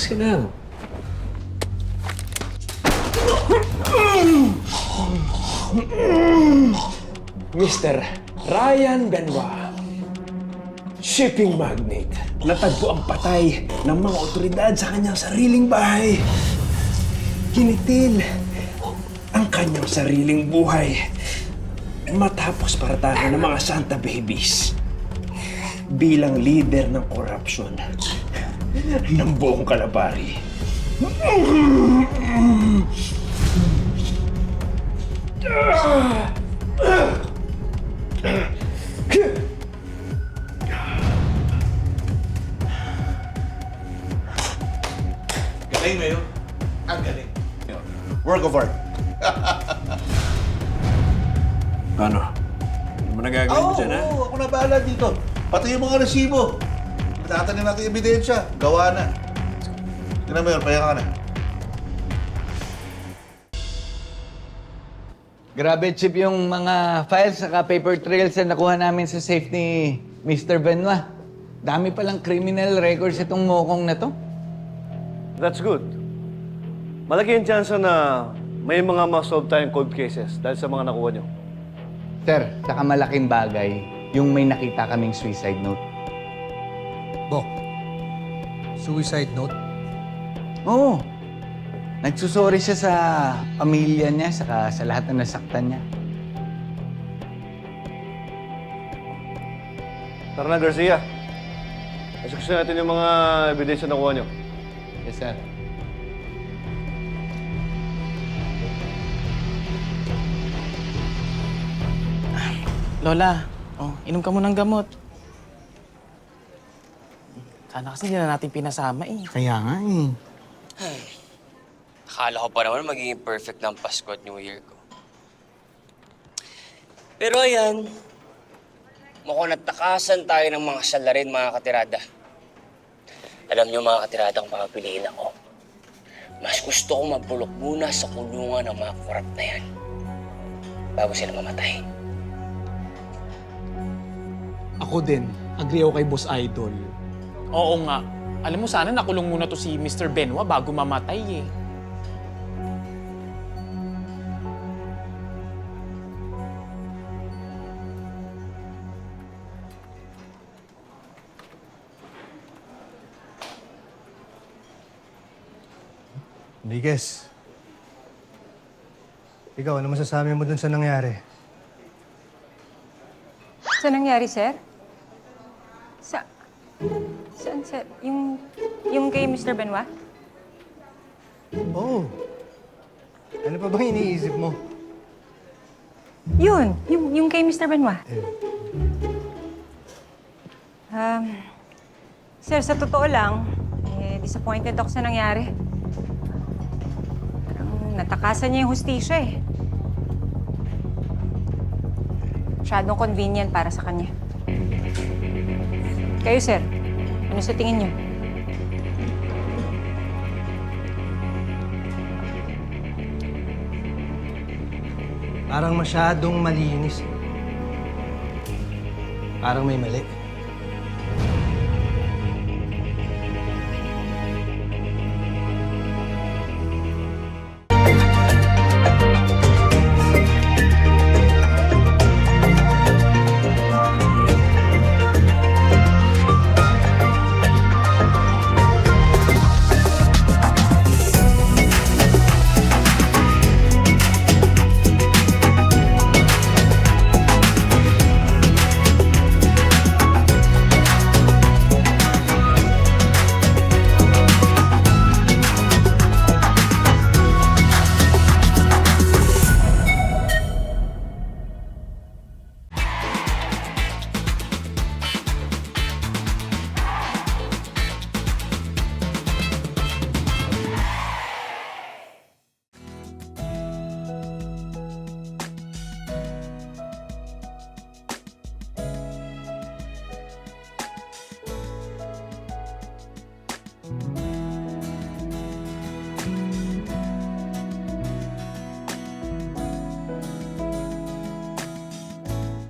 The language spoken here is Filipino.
Relax ka lang. Mr. Ryan Benoit, shipping magnate. Natagpo ang patay ng mga otoridad sa kanyang sariling bahay. Kinitil ang kanyang sariling buhay matapos paratahan ng mga Santa Babies bilang leader ng korupsyon ng buong Kalabari. Galing, Mayor. Ang galing. Work of art. Ano? Ano ba nagagawin mo dyan, ha? Oo, ako na bahala dito. Pati yung mga resibo. Matatanim natin yung ebidensya. Gawa na. Tignan mo yun, pahinga ka na. Grabe, Chip, yung mga files saka paper trails na nakuha namin sa safe ni Mr. Benoit. Dami palang criminal records itong mokong na to. That's good. Malaki yung chance na may mga ma-solve tayong cold cases dahil sa mga nakuha nyo. Sir, saka malaking bagay, yung may nakita kaming suicide note. Bok, suicide note? Oo. Nagsusorry siya sa pamilya niya, saka sa lahat na nasaktan niya. Tara na, Garcia. Execution natin yung mga ebidensya na nakuha nyo. Yes, sir. Lola, inom ka munang gamot. Sana kasi hindi na natin pinasama eh. Kaya nga eh. Akala ko pa naman magiging perfect ng Pasko at New Year ko. Pero ayan, mukhang natakasan tayo ng mga salarin, mga katirada. Alam niyo, mga katirada, kung papapiliin ako, mas gusto kong mabulok muna sa kulungan ng mga korap na yan bago sila mamatay. Ako din. Agree ako kay Boss Idol. Oo nga. Alam mo, sana nakulong muna to si Mr. Benoit bago mamatay eh. Enriquez. Ikaw, ano masasabi mo dun sa nangyari? Sa nangyari, sir? Saan, sir? Yung kay Mr. Benoit? Oo. Ano pa bang iniisip mo? Yun, yung kay Mr. Benoit. Eh, Sir, sa totoo lang, disappointed ako sa nangyari. Parang natakasan niya yung hustisya eh. Masyadong convenient para sa kanya. Kayo, sir, ano sa tingin niyo? parang masyadong malinis. Parang may mali.